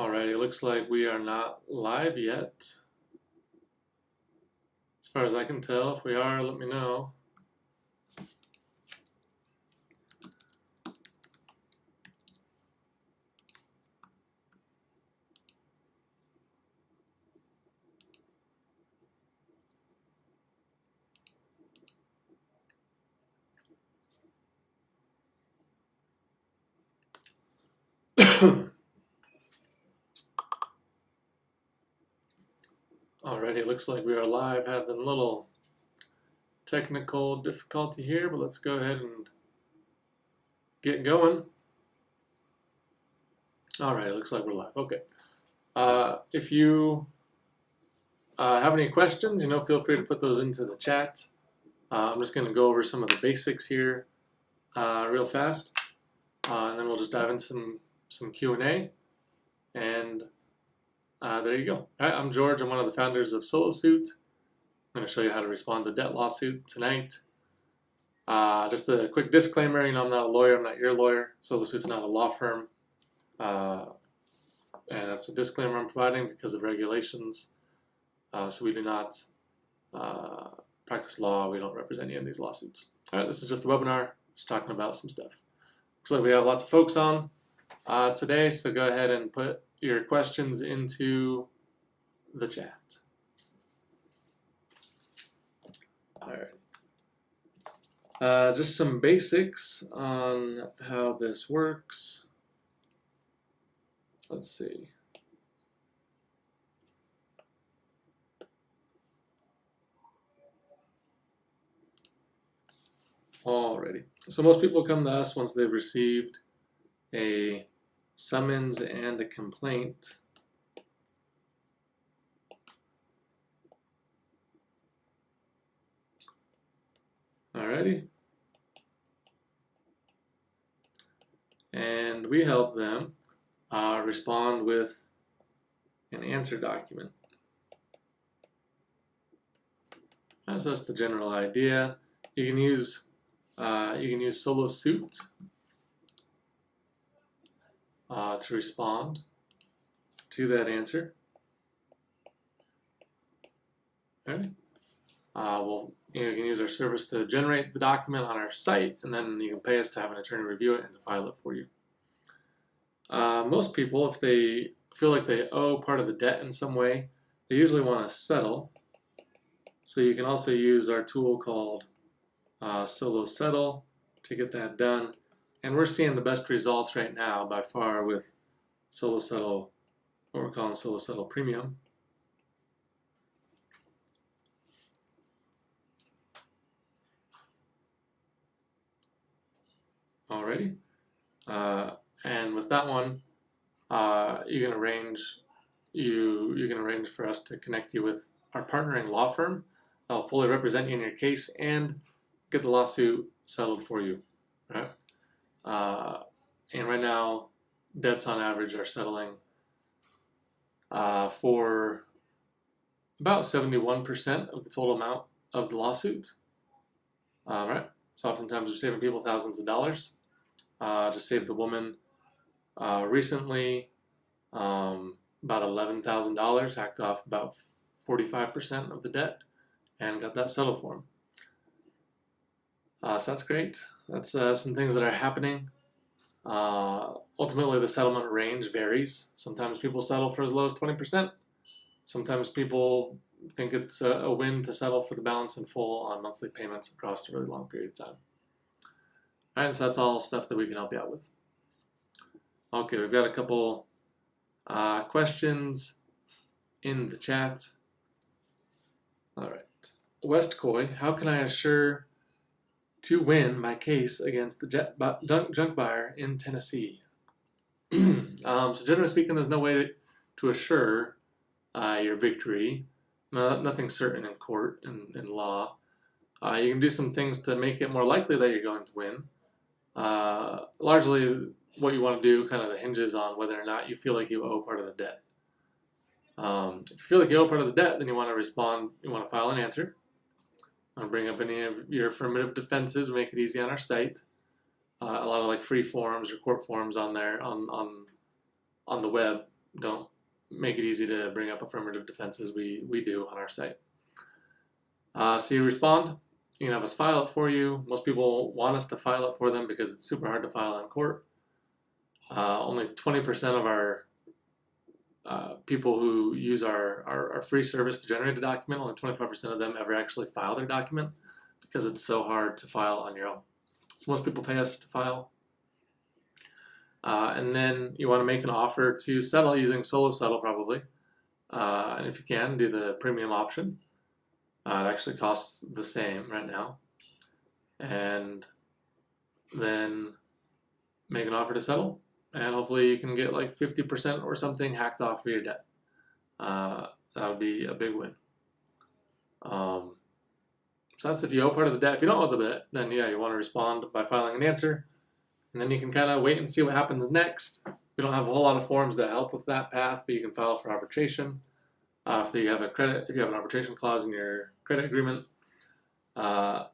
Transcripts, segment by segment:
Alrighty, looks like we are not live yet. As far as I can tell, if we are, let me know. Alrighty, looks like we are live. Having a little technical difficulty here, but let's go ahead and get going. Alright, looks like we're live. Okay. If you have any questions, feel free to put those into the chat. I'm just going to go over some of the basics here real fast, and then we'll just dive into some Q&A. And there you go. All right, I'm George. I'm one of the founders of SoloSuit. I'm going to show you how to respond to debt lawsuit tonight. Just a quick disclaimer, I'm not a lawyer. I'm not your lawyer. SoloSuit's not a law firm. And that's a disclaimer I'm providing because of regulations. So we do not practice law. We don't represent any of these lawsuits. All right, this is just a webinar, just talking about some stuff. Looks like we have lots of folks on today, so go ahead and put your questions into the chat. All right. Just some basics on how this works. Let's see. Alrighty. So most people come to us once they've received a summons and a complaint. Alrighty. And we help them respond with an answer document. So that's the general idea. You can use SoloSuit to respond to that answer. Okay. You can use our service to generate the document on our site, and then you can pay us to have an attorney review it and to file it for you. Most people, if they feel like they owe part of the debt in some way, they usually want to settle. So you can also use our tool called SoloSettle to get that done. And we're seeing the best results right now by far with SoloSettle, what we're calling SoloSettle Premium. Alrighty. And with that one, you can arrange for us to connect you with our partnering law firm. They'll fully represent you in your case and get the lawsuit settled for you. Right? And right now, debts on average are settling for about 71% of the total amount of the lawsuit. Right? So oftentimes we're saving people thousands of dollars. Just saved the woman recently about $11,000, hacked off about 45% of the debt, and got that settled for him. So that's great. That's some things that are happening. Ultimately, the settlement range varies. Sometimes people settle for as low as 20%. Sometimes people think it's a win to settle for the balance in full on monthly payments across a really long period of time. All right, so that's all stuff that we can help you out with. Okay, we've got a couple questions in the chat. All right. Westcoy, how can I assure to win my case against the junk buyer in Tennessee? So generally speaking, there's no way to assure your victory. Nothing's certain in court and in law. You can do some things to make it more likely that you're going to win. Largely, what you want to do kind of hinges on whether or not you feel like you owe part of the debt. If you feel like you owe part of the debt, then you want to respond. You want to file an answer. Bring up any of your affirmative defenses. Make it easy on our site. A lot of like free forms or court forms on there on the web don't make it easy to bring up affirmative defenses. We do on our site. So you respond. You can have us file it for you. Most people want us to file it for them because it's super hard to file in court. Only 20% of our people who use our free service to generate a document, only 25% of them ever actually file their document because it's so hard to file on your own. So most people pay us to file. And then you want to make an offer to settle using Solo Settle probably. And if you can, do the premium option. It actually costs the same right now. And then make an offer to settle. And hopefully you can get like 50% or something hacked off of your debt. That would be a big win. So that's if you owe part of the debt. If you don't owe the debt, then yeah, you want to respond by filing an answer. And then you can kind of wait and see what happens next. We don't have a whole lot of forms that help with that path, but you can file for arbitration. If you have an arbitration clause in your credit agreement, and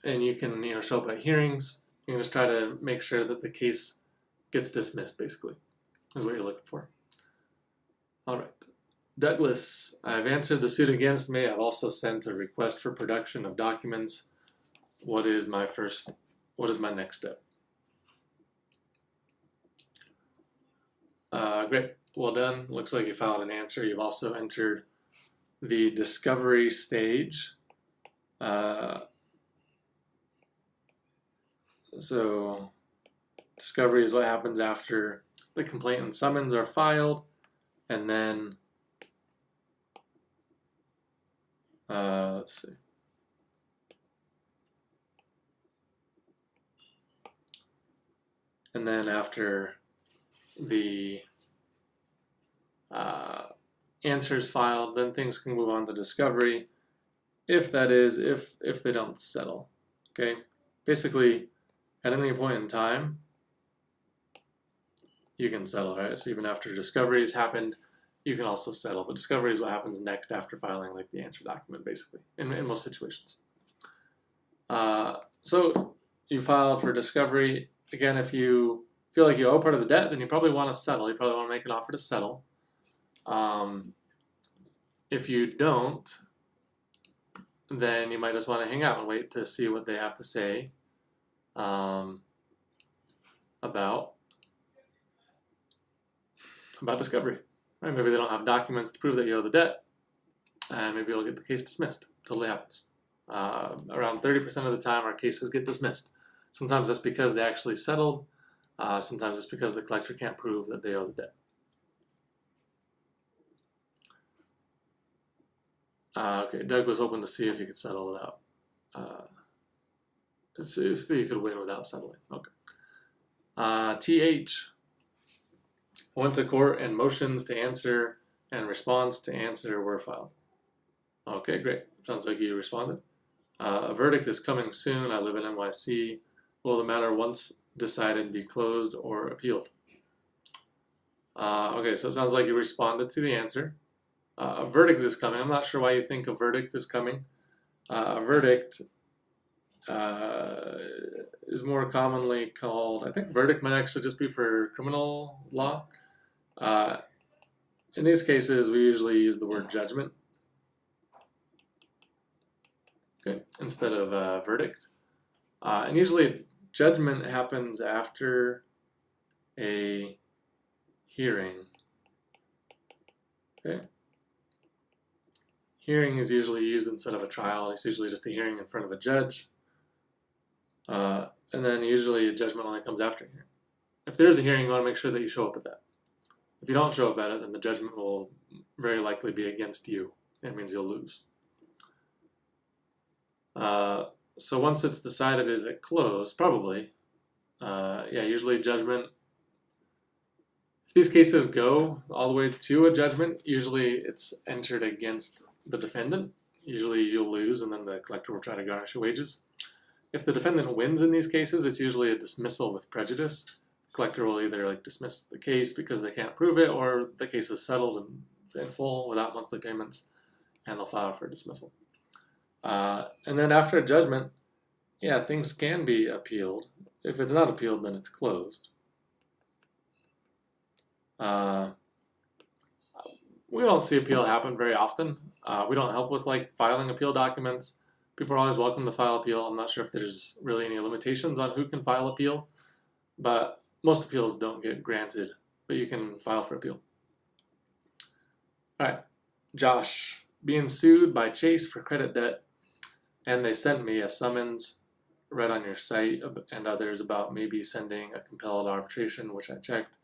you can show up at hearings. You can just try to make sure that the case gets dismissed. Basically, is what you're looking for. All right, Douglas, I've answered the suit against me. I've also sent a request for production of documents. What is my next step? Great, well done. Looks like you filed an answer. You've also entered the discovery stage. So discovery is what happens after the complaint and summons are filed, and then let's see. And then after the answers filed, then things can move on to discovery, if they don't settle. Okay, basically at any point in time you can settle, right? So even after discovery has happened, you can also settle. But discovery is what happens next after filing like the answer document, basically, in most situations. So you filed for discovery. Again, if you feel like you owe part of the debt, then you probably want to settle. You probably want to make an offer to settle. If you don't, then you might just want to hang out and wait to see what they have to say about discovery. Right? Maybe they don't have documents to prove that you owe the debt, and maybe you'll get the case dismissed. Totally happens. Around 30% of the time, our cases get dismissed. Sometimes that's because they actually settled. Sometimes it's because the collector can't prove that they owe the debt. Okay, Doug was hoping to see if he could settle without. Let's see if he could win without settling. Okay. TH went to court and motions to answer and response to answer were filed. Okay, great. Sounds like you responded. A verdict is coming soon. I live in NYC. Will the matter once decided be closed or appealed? Okay, so it sounds like you responded to the answer. A verdict is coming. I'm not sure why you think a verdict is coming. A verdict is more commonly called, I think verdict might actually just be for criminal law. In these cases, we usually use the word judgment, okay, instead of verdict. And usually judgment happens after a hearing. Okay. Hearing is usually used instead of a trial. It's usually just a hearing in front of a judge. And then usually a judgment only comes after a hearing. If there's a hearing, you want to make sure that you show up at that. If you don't show up at it, then the judgment will very likely be against you. It means you'll lose. So once it's decided, is it closed? Probably. Yeah, usually judgment. If these cases go all the way to a judgment, usually it's entered against the defendant. Usually you'll lose, and then the collector will try to garnish your wages. If the defendant wins in these cases, it's usually a dismissal with prejudice. The collector will either dismiss the case because they can't prove it, or the case is settled in full without monthly payments, and they'll file for dismissal. And then after a judgment, yeah, things can be appealed. If it's not appealed, then it's closed. We don't see appeal happen very often. We don't help with like filing appeal documents. People are always welcome to file appeal. I'm not sure if there's really any limitations on who can file appeal, but most appeals don't get granted, but you can file for appeal. All right, Josh, being sued by Chase for credit debt, and they sent me a summons read on your site and others about maybe sending a compelled arbitration, which I checked,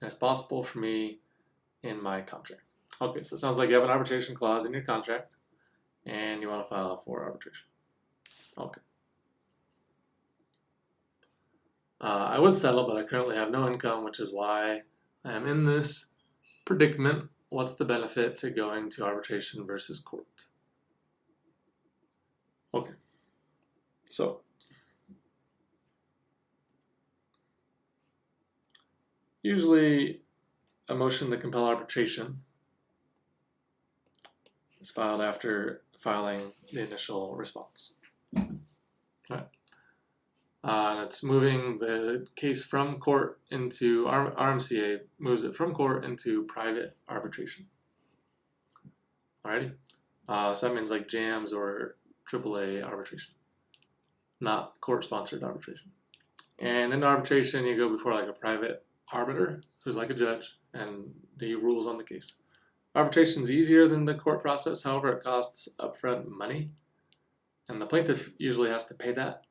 and it's possible for me in my contract. Okay, so it sounds like you have an arbitration clause in your contract and you want to file for arbitration. Okay. I would settle, but I currently have no income, which is why I am in this predicament. What's the benefit to going to arbitration versus court? Okay. So, usually a motion to compel arbitration is filed after filing the initial response. Right. And it's moving the case from court into RMCA, moves it from court into private arbitration. Alrighty. So that means like JAMS or AAA arbitration, not court-sponsored arbitration. And in arbitration, you go before like a private arbiter who's like a judge, and he rules on the case. Arbitration is easier than the court process, however, it costs upfront money, and the plaintiff usually has to pay that,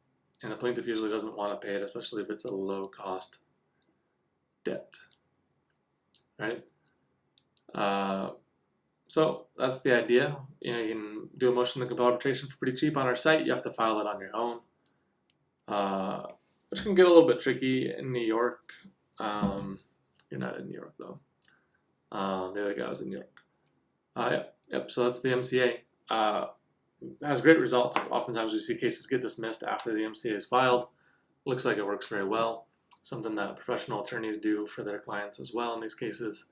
and the plaintiff usually doesn't want to pay it, especially if it's a low-cost debt, right? So that's the idea. You know, you can do a motion to compel arbitration for pretty cheap on our site. You have to file it on your own, which can get a little bit tricky in New York. You're not in New York though. The other guy was in New York. Yep. So that's the MCA. Has great results. Oftentimes we see cases get dismissed after the MCA is filed. Looks like it works very well. Something that professional attorneys do for their clients as well in these cases.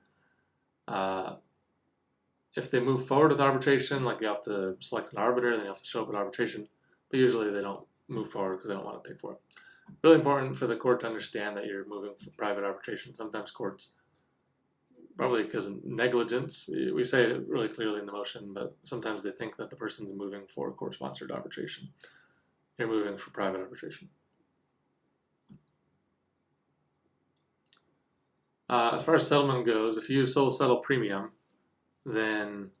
If they move forward with arbitration, like you have to select an arbiter, then you have to show up at arbitration. But usually they don't move forward because they don't want to pay for it. Really important for the court to understand that you're moving for private arbitration. Sometimes courts, probably because of negligence, we say it really clearly in the motion, but sometimes they think that the person's moving for court-sponsored arbitration. You're moving for private arbitration. As far as settlement goes, if you use sole settle premium, then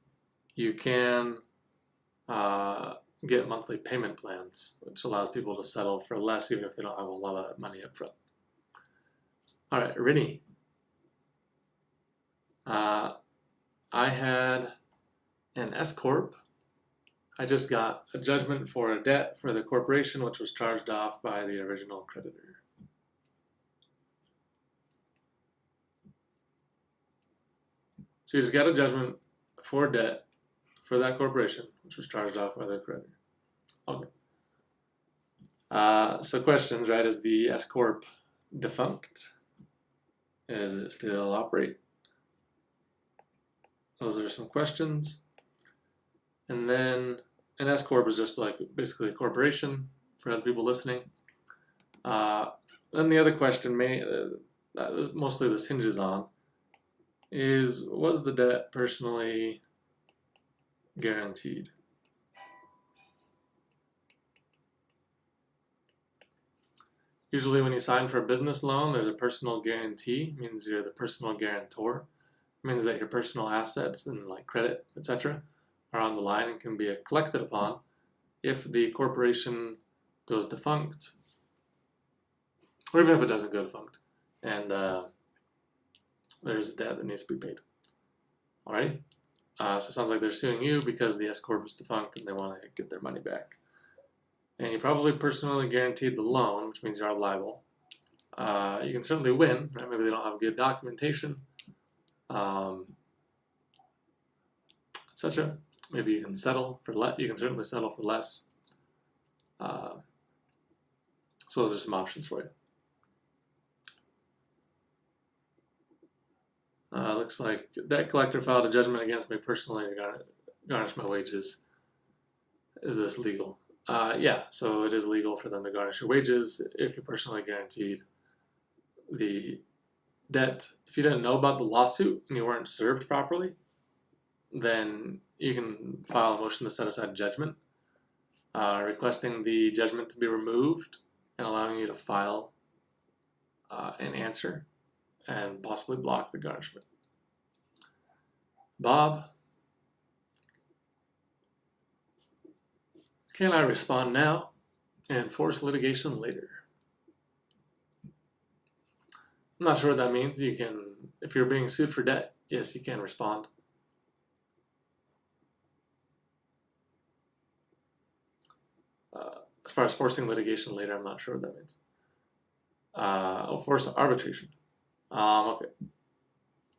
you can get monthly payment plans, which allows people to settle for less even if they don't have a lot of money up front. All right, Rini. I had an S-Corp. I just got a judgment for a debt for the corporation, which was charged off by the original creditor. So you just got a judgment for debt for that corporation, which was charged off by the creditor. Okay. So questions, right? Is the S-Corp defunct? Is it still operate? Those are some questions. And then an S-Corp is just like basically a corporation for other people listening. Then the other question that mostly this hinges on is, was the debt personally guaranteed? Usually when you sign for a business loan, there's a personal guarantee. It means you're the personal guarantor. It means that your personal assets and like credit, etc., are on the line and can be collected upon if the corporation goes defunct, or even if it doesn't go defunct, and there's a debt that needs to be paid. Alright? So it sounds like they're suing you because the S-Corp is defunct and they want to get their money back. And you probably personally guaranteed the loan, which means you are liable. You can certainly win, right? Maybe they don't have good documentation, etc. Maybe you can settle for less. You can certainly settle for less. So those are some options for you. Looks like debt collector filed a judgment against me personally to garnish my wages. Is this legal? Yeah, so it is legal for them to garnish your wages if you personally guaranteed the debt, if you didn't know about the lawsuit and you weren't served properly, then you can file a motion to set aside judgment, requesting the judgment to be removed and allowing you to file an answer and possibly block the garnishment. Bob, can I respond now and force litigation later? I'm not sure what that means. You can, if you're being sued for debt, yes, you can respond. As far as forcing litigation later, I'm not sure what that means. Force arbitration. Okay.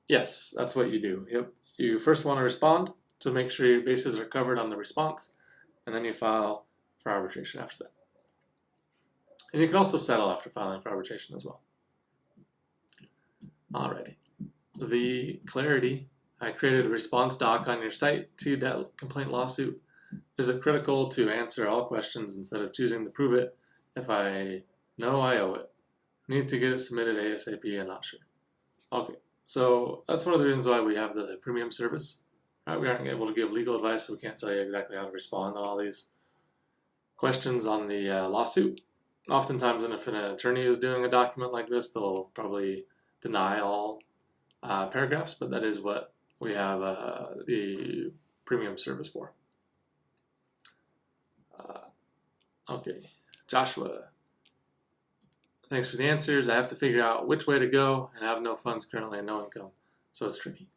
Yes, that's what you do. Yep. You first want to respond to make sure your bases are covered on the response, and then you file for arbitration after that. And you can also settle after filing for arbitration as well. Alrighty. The clarity, I created a response doc on your site to debt complaint lawsuit. Is it critical to answer all questions instead of choosing to prove it? If I know I owe it. Need to get it submitted ASAP and not sure. Okay, so that's one of the reasons why we have the premium service. Right, we aren't able to give legal advice, so we can't tell you exactly how to respond on all these questions on the lawsuit. Oftentimes, if an attorney is doing a document like this, they'll probably deny all paragraphs, but that is what we have the premium service for. Okay, Joshua, thanks for the answers. I have to figure out which way to go and I have no funds currently and no income, so it's tricky.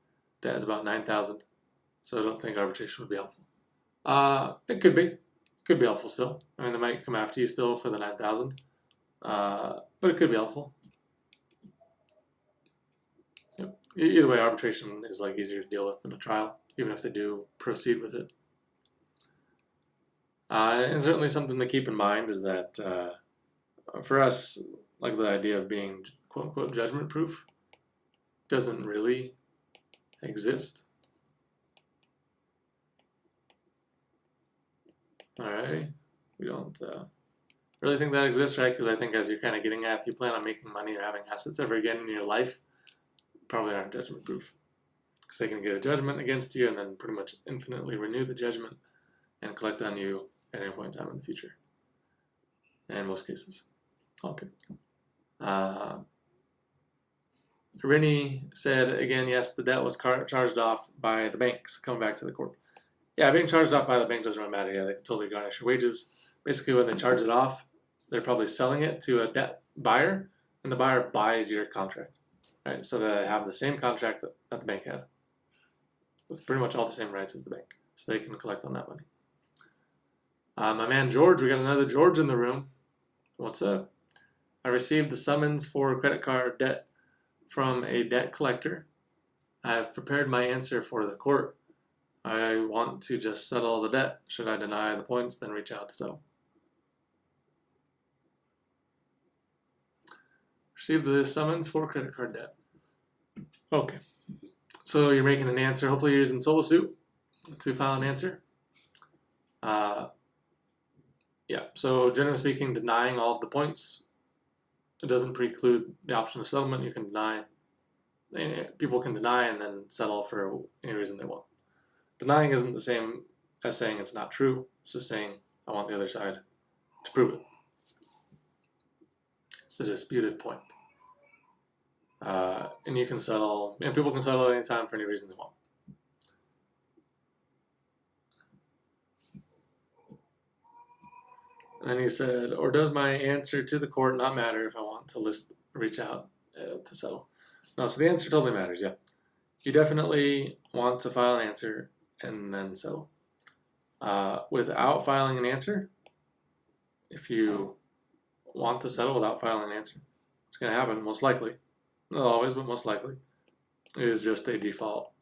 Debt is about $9,000, so I don't think arbitration would be helpful. It could be helpful still. I mean, they might come after you still for the $9,000, but it could be helpful. Yep. Either way, arbitration is like easier to deal with than a trial, even if they do proceed with it. And certainly something to keep in mind is that for us, like the idea of being quote-unquote judgment proof doesn't really exist. Alright, we don't really think that exists, right? Because I think as you're kind of getting at, if you plan on making money or having assets ever again in your life, probably aren't judgment proof. Because they can get a judgment against you and then pretty much infinitely renew the judgment and collect on you at any point in time in the future. In most cases. Okay. Rennie said, again, yes, the debt was charged off by the banks. Coming back to the court. Yeah, being charged off by the bank doesn't really matter. Yeah, they can totally garnish your wages. Basically, when they charge it off, they're probably selling it to a debt buyer, and the buyer buys your contract. Right? So they have the same contract that the bank had, with pretty much all the same rights as the bank. So they can collect on that money. My man George, we got another George in the room. What's up? I received the summons for credit card debt from a debt collector. I have prepared my answer for the court. I want to just settle the debt. Should I deny the points, then reach out to settle? Received the summons for credit card debt. Okay. So you're making an answer. Hopefully you're using solo suit to file an answer. Yeah, so generally speaking, denying all of the points, it doesn't preclude the option of settlement. You can deny, people can deny and then settle for any reason they want. Denying isn't the same as saying it's not true. It's just saying, I want the other side to prove it. It's a disputed point. And you can settle, and people can settle at any time for any reason they want. And then he said, or does my answer to the court not matter if I want to reach out to settle? No, so the answer totally matters, yeah. You definitely want to file an answer and then settle. Without filing an answer, if you want to settle without filing an answer, it's going to happen, most likely. Not always, but most likely. It is just a default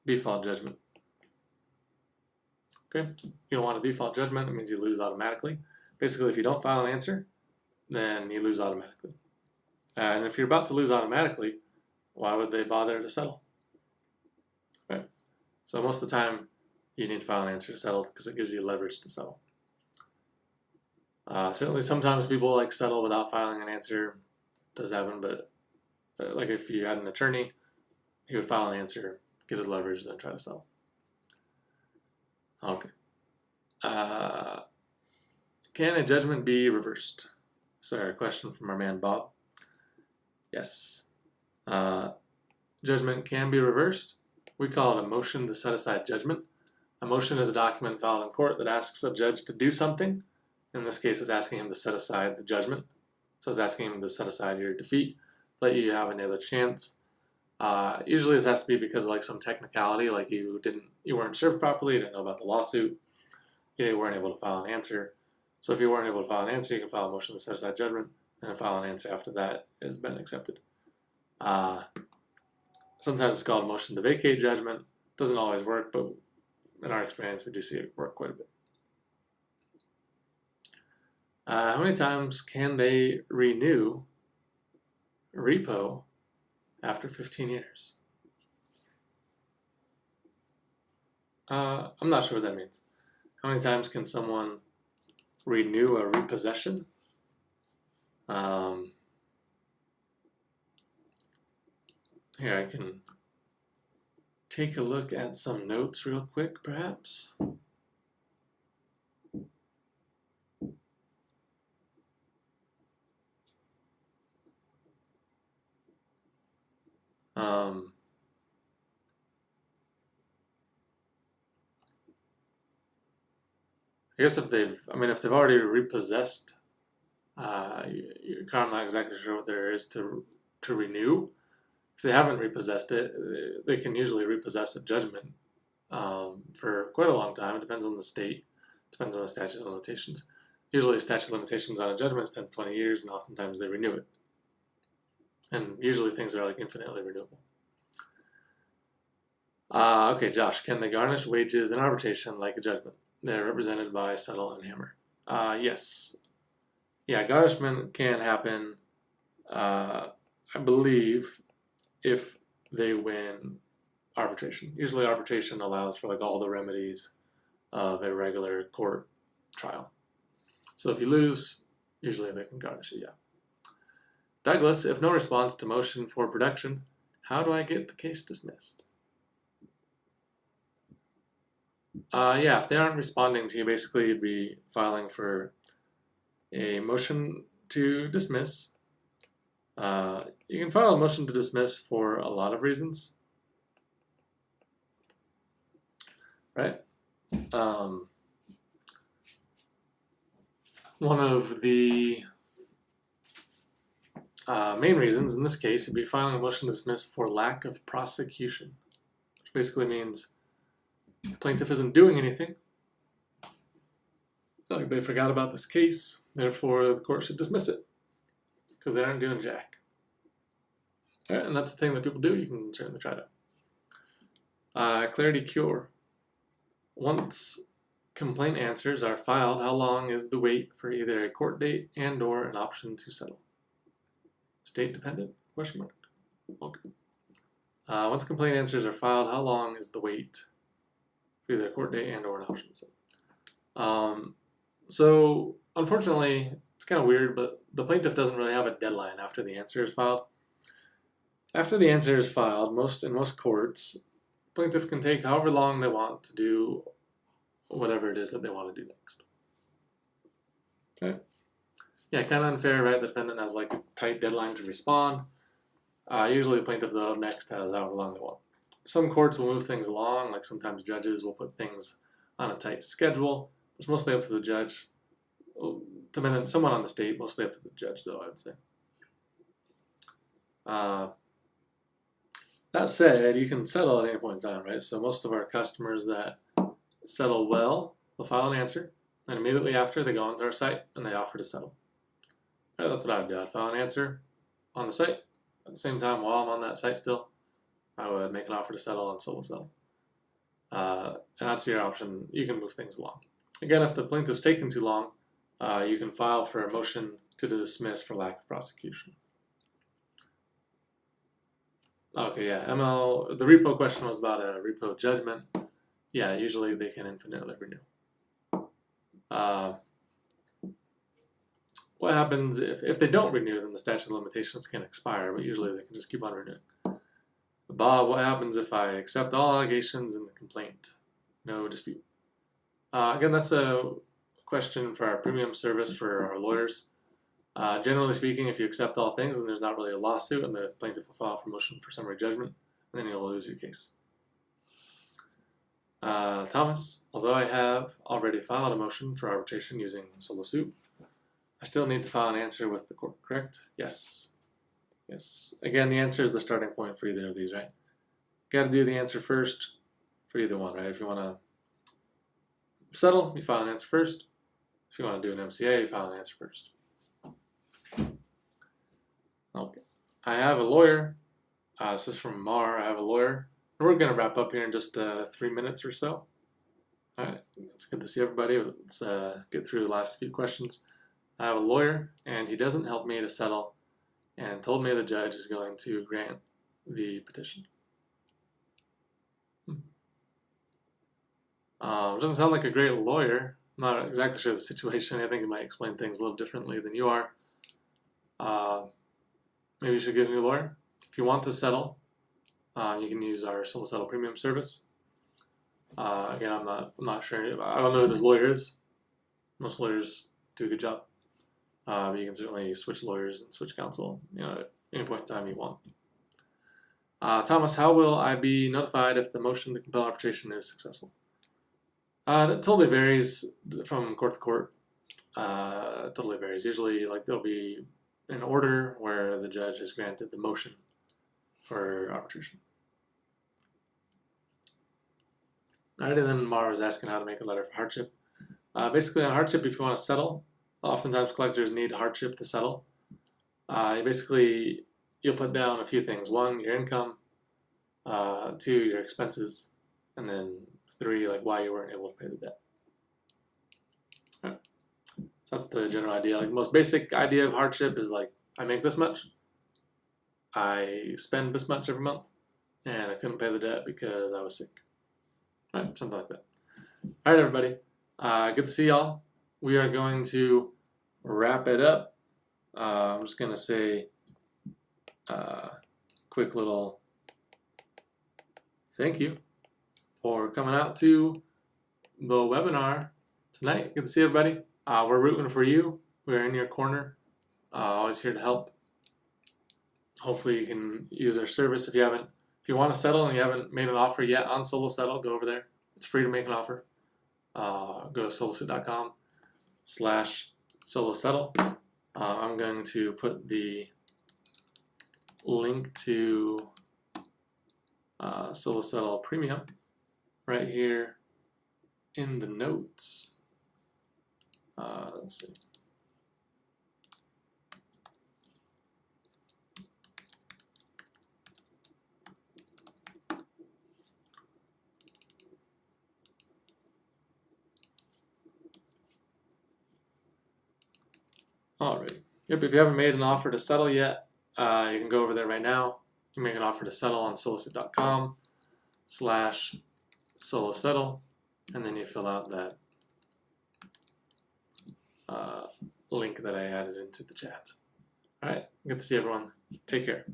judgment. Okay, you don't want a default judgment. It means you lose automatically. Basically, if you don't file an answer, then you lose automatically. And if you're about to lose automatically, why would they bother to settle? Right. So most of the time, you need to file an answer to settle because it gives you leverage to settle. Certainly, sometimes people like settle without filing an answer. does happen, but like if you had an attorney, he would file an answer, get his leverage, then try to sell. Okay. Can a judgment be reversed? Sorry, a question from our man Bob. Yes. Judgment can be reversed. We call it a motion to set aside judgment. A motion is a document filed in court that asks a judge to do something. In this case, it's asking him to set aside the judgment. So it's asking him to set aside your defeat, let you have another chance. Usually this has to be because of like some technicality, like you weren't served properly, you didn't know about the lawsuit, you weren't able to file an answer. So if you weren't able to file an answer, you can file a motion to set aside judgment, and then file an answer after that has been accepted. Sometimes it's called a motion to vacate judgment. Doesn't always work, but in our experience, we do see it work quite a bit. How many times can they renew repo after 15 years? I'm not sure what that means. How many times can someone renew a repossession? Here, I can take a look at some notes real quick, perhaps. I guess if they've already repossessed, I'm not exactly sure what there is to renew. If they haven't repossessed it, they can usually repossess a judgment for quite a long time. It depends on the state, depends on the statute of limitations. Usually statute of limitations on a judgment is 10 to 20 years, and oftentimes they renew it. And usually things are like infinitely renewable. Okay, Josh, can they garnish wages in arbitration like a judgment? They're represented by Settle and Hammer. Yes. Yeah, garnishment can happen, I believe, if they win arbitration. Usually arbitration allows for like all the remedies of a regular court trial. So if you lose, usually they can garnish it, yeah. Douglas, if no response to motion for production, how do I get the case dismissed? Yeah, if they aren't responding to you, basically you'd be filing for a motion to dismiss. You can file a motion to dismiss for a lot of reasons, right? One of the main reasons in this case would be filing a motion to dismiss for lack of prosecution, which basically means the plaintiff isn't doing anything. Like they forgot about this case, therefore the court should dismiss it because they aren't doing jack. All right, and that's the thing that people do. You can certainly try to. Clarity cure. Once complaint answers are filed, how long is the wait for either a court date and/or an option to settle? State dependent? Question mark. Okay. Once complaint answers are filed, how long is the wait for either a court date and/or an option to settle? So unfortunately, it's kind of weird, but the plaintiff doesn't really have a deadline after the answer is filed. After the answer is filed, in most courts, plaintiff can take however long they want to do whatever it is that they want to do next. Okay. Yeah, kind of unfair, right? The defendant has like a tight deadline to respond. Usually the plaintiff, though, next has however long they want. Some courts will move things along, like sometimes judges will put things on a tight schedule. It's mostly up to the judge. Depending on someone on the state, mostly up to the judge, though, I would say. That said, you can settle at any point in time, right? So most of our customers that settle well will file an answer, and immediately after they go onto our site and they offer to settle. Right, that's what I would do. I'd file an answer on the site. At the same time, while I'm on that site still, I would make an offer to settle and so will settle. And that's your option. You can move things along. Again, if the plaintiff's taken too long, you can file for a motion to dismiss for lack of prosecution. Okay, yeah, the repo question was about a repo judgment. Yeah, usually they can infinitely renew. what happens if they don't renew, then the statute of limitations can expire, but usually they can just keep on renewing. Bob, what happens if I accept all allegations in the complaint? No dispute. Again, that's a question for our premium service for our lawyers. Generally speaking, if you accept all things, then there's not really a lawsuit, and the plaintiff will file for motion for summary judgment, and then you'll lose your case. Thomas, although I have already filed a motion for arbitration using solo suit, I still need to file an answer with the court, correct? Yes. Yes. Again, the answer is the starting point for either of these, right? You got to do the answer first for either one, right? If you want to settle, you file an answer first. If you want to do an MCA, you file an answer first. Okay. I have a lawyer. This is from Mar. I have a lawyer. And we're going to wrap up here in just 3 minutes or so. All right. It's good to see everybody. Let's get through the last few questions. I have a lawyer, and he doesn't help me to settle, and told me the judge is going to grant the petition. Doesn't sound like a great lawyer. I'm not exactly sure the situation. I think he might explain things a little differently than you are. Maybe you should get a new lawyer. If you want to settle, you can use our solo settle premium service. Again, I'm not sure. I don't know who this lawyer is. Most lawyers do a good job. But you can certainly switch lawyers and switch counsel, at any point in time you want. Thomas, how will I be notified if the motion to compel arbitration is successful? That totally varies from court to court. Totally varies. Usually, there'll be an order where the judge has granted the motion for arbitration. Alright, and then Mara was asking how to make a letter for hardship. Basically, on hardship, if you want to settle, oftentimes collectors need hardship to settle. You'll put down a few things. 1, your income. 2, your expenses. And then 3, why you weren't able to pay the debt. All right. So that's the general idea. The most basic idea of hardship is I make this much. I spend this much every month. And I couldn't pay the debt because I was sick. All right, something like that. All right, everybody. Good to see y'all. We are going to wrap it up. I'm just going to say quick little thank you for coming out to the webinar tonight. Good to see everybody. We're rooting for you. We're in your corner. Always here to help. Hopefully you can use our service if you want to settle and you haven't made an offer yet on Solo Settle, go over there. It's free to make an offer. Go to solosuit.com/solosettle. I'm going to put the link to Solo Settle Premium right here in the notes. Let's see. Alright. Yep, if you haven't made an offer to settle yet, you can go over there right now. You make an offer to settle on solosuit.com/solosettle, and then you fill out that link that I added into the chat. Alright, good to see everyone. Take care.